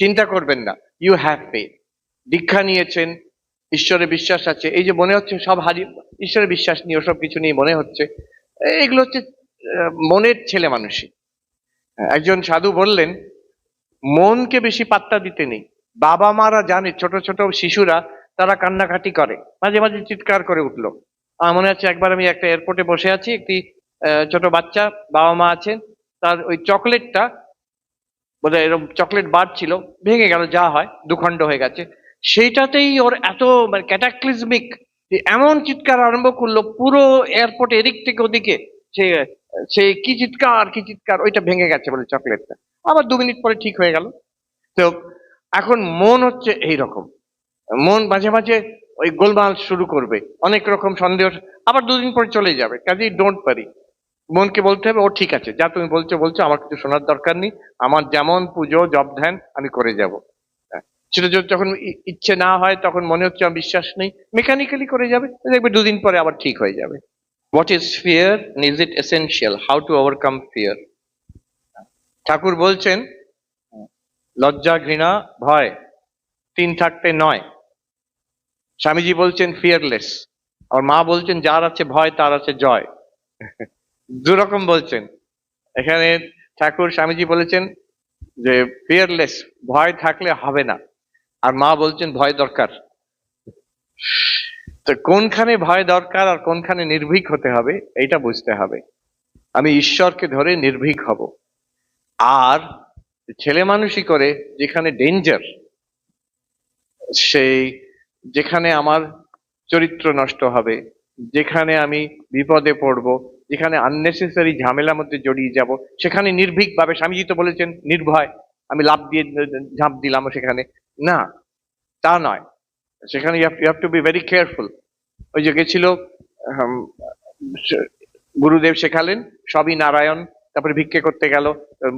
চিন্তা করবেন না, ইউ হ্যাভ ফেথ। দীক্ষা নিয়েছেন, ঈশ্বরে বিশ্বাস আছে, এই যে মনে হচ্ছে সব হারিয়ে, ঈশ্বরে বিশ্বাস নিয়ে ওসব কিছু নিয়ে মনে হচ্ছে, এগুলো হচ্ছে মনের ছেলে মানুষই। একজন সাধু বললেন, মনকে বেশি পাত্তা দিতে নেই। বাবা মারা জানে, ছোট ছোট শিশুরা তারা কান্নাকাটি করে, মাঝে মাঝে চিৎকার করে উঠলো। আমার মনে আছে একবার আমি একটা এয়ারপোর্টে বসে আছি, একটি ছোট বাচ্চা, বাবা মা আছেন, তার ওই চকলেটটা, বোধহয় এরকম চকলেট বার ছিল, ভেঙে গেল, যা হয় দুখণ্ড হয়ে গেছে। সেইটাতেই ওর এত মানে ক্যাটাক্লিজমিক, এমন চিৎকার আরম্ভ করলো, পুরো এয়ারপোর্ট এদিক থেকে ওদিকে, সে সে কি চিৎকার কি চিৎকার, ওইটা ভেঙে গেছে বলে চকলেটটা। আবার 2 মিনিট পরে ঠিক হয়ে গেল। তো এখন মন হচ্ছে এইরকম, মন মাঝে মাঝে ওই গোলমাল শুরু করবে, অনেক রকম সন্দেহ, আবার 2 দিন পরে চলে যাবে। কাজেই ডোন্ট পারি, মনকে বলতে হবে ও ঠিক আছে, যা তুমি বলছো বলছো, আমার কিছু শোনার দরকার নেই, আমার যেমন পুজো জপ ধ্যান আমি করে যাব। সেটা যখন ইচ্ছে না হয়, তখন মনে হচ্ছে আমার বিশ্বাস নেই, মেকানিক্যালি করে যাবে, দেখবে 2 দিন পরে আবার ঠিক হয়ে যাবে। What is fear, is it essential, how to overcome fear. Thakur বলছেন, লজ্জা ঘৃণা ভয় 3 থাকতে নয়। স্বামীজি বলছেন ফিয়ারলেস, আর মা বলছেন যার আছে ভয় তার আছে জয়। দুরকম বলছেন এখানে ঠাকুর। স্বামীজি বলেছেন যে ফিয়ারলেস, ভয় থাকলে হবে না, আর মা বলছেন ভয় দরকার। তো কোনখানে ভয় দরকার আর কোনখানে নির্ভীক হতে হবে এইটা বুঝতে হবে। আমি ঈশ্বরকে ধরে নির্ভীক হব। আর ছেলে মানুষই করে যেখানে ডেঞ্জার, সেই যেখানে আমার চরিত্র নষ্ট হবে, যেখানে আমি বিপদে পড়ব, যেখানে আননেসেসারি ঝামেলার মধ্যে জড়িয়ে যাব, সেখানে নির্ভীক ভাবে, স্বামীজি তো বলেছেন নির্ভয়, আমি লাফ দিয়ে ঝাঁপ দিলাম সেখানে, না, তা নয়। সেখানে you have to be very careful. ওই যে গেছিল, আহ, গুরুদেব শেখালেন সবই নারায়ণ, তারপরে ভিক্ষে করতে গেল,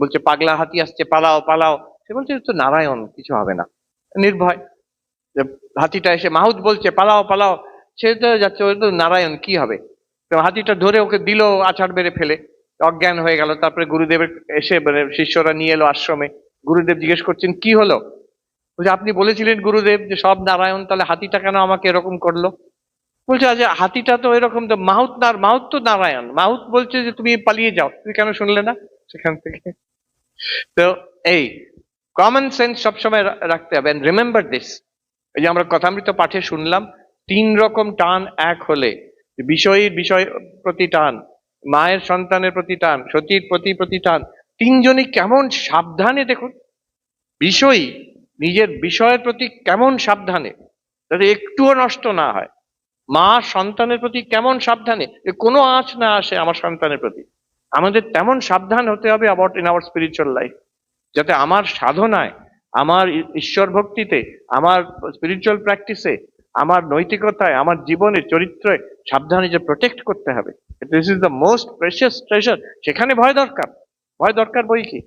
বলছে পাগলা হাতি আসছে পালাও পালাও, সে বলছে তো নারায়ণ, কিছু হবে না, নির্ভয়। যে হাতিটা এসে মাহুত বলছে পালাও পালাও, সে তো যাচ্ছে, ওই তো নারায়ণ, কি হবে। তো হাতিটা ধরে ওকে দিল আছাড় বেড়ে ফেলে, অজ্ঞান হয়ে গেল। তারপরে গুরুদেবের এসে মানে শিষ্যরা নিয়ে এলো আশ্রমে। গুরুদেব জিজ্ঞেস করছেন কি হলো, বলছে আপনি বলেছিলেন গুরুদেব যে সব নারায়ণ, তাহলে হাতিটা কেন আমাকে এরকম করলো। বলছে আজ হাতিটা তো এরকম, তো মাহুত না, মাহুত তো নারায়ণ, মাহুত বলছে যে তুমি পালিয়ে যাও, তুমি কেন শুনলে না সেখান থেকে। তো এই কমন সেন্স সবসময় রাখতে হবে। এন্ড রিমেম্বার দিস, এই যে আমরা কথামৃত পাঠে শুনলাম, 3 রকম টান এক হলে, বিষয়ীর বিষয় প্রতি টান, মায়ের সন্তানের প্রতি টান, সতীর প্রতি টান, 3জনই কেমন সাবধানে, দেখুন, বিষয়ী নিজের বিষয়ের প্রতি কেমন সাবধানে, যাতে একটুও নষ্ট না হয়। মা সন্তানের প্রতি কেমন সাবধানে, যে কোনো আঁচ না আসে আমার সন্তানের প্রতি। আমাদের তেমন সাবধান হতে হবে about in our spiritual life, যাতে আমার সাধনায়, আমার ঈশ্বর ভক্তিতে, আমার স্পিরিচুয়াল প্র্যাকটিসে, আমার নৈতিকতায়, আমার জীবনের চরিত্রে সাবধানে যে প্রোটেক্ট করতে হবে। This is the most precious treasure. সেখানে ভয় দরকার, ভয় দরকার বই কি।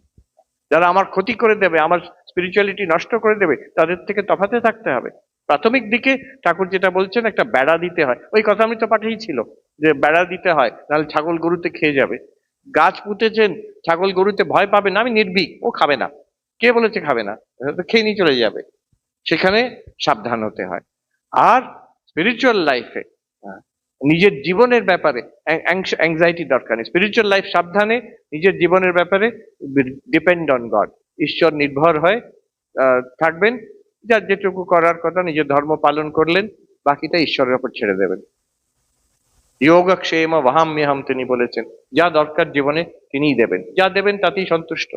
যারা আমার ক্ষতি করে দেবে, আমার স্পিরিচুয়ালিটি নষ্ট করে দেবে, তাদের থেকে তফাতে থাকতে হবে। প্রাথমিক দিকে ঠাকুর যেটা বলছেন, একটা বেড়া দিতে হয়, ওই কথা আমি তো পাঠেই ছিল, যে বেড়া দিতে হয়, নাহলে ছাগল গরুতে খেয়ে যাবে। গাছ পুঁতেছেন, ছাগল গরুতে ভয় পাবে না, আমি নির্ভীক, ও খাবে না, কে বলেছে খাবে না, তো খেয়ে নিয়ে চলে যাবে। সেখানে সাবধান হতে হয়। আর স্পিরিচুয়াল লাইফে নিজের জীবনের ব্যাপারে অ্যাংজাইটি দরকার নেই। স্পিরিচুয়াল লাইফ সাবধানে, নিজের জীবনের ব্যাপারে ডিপেন্ড অন গড, ঈশ্বর নির্ভর হয়ে থাকবেন। যার যেটুকু করার কথা নিজের ধর্ম পালন করলেন, বাকিটা ঈশ্বরের উপর ছেড়ে দেবেন। যোগক্ষেম ওয়াহাম্যহম, তিনি বলেছেন যা দরকার জীবনে তিনিই দেবেন, যা দেবেন তাতেই সন্তুষ্ট।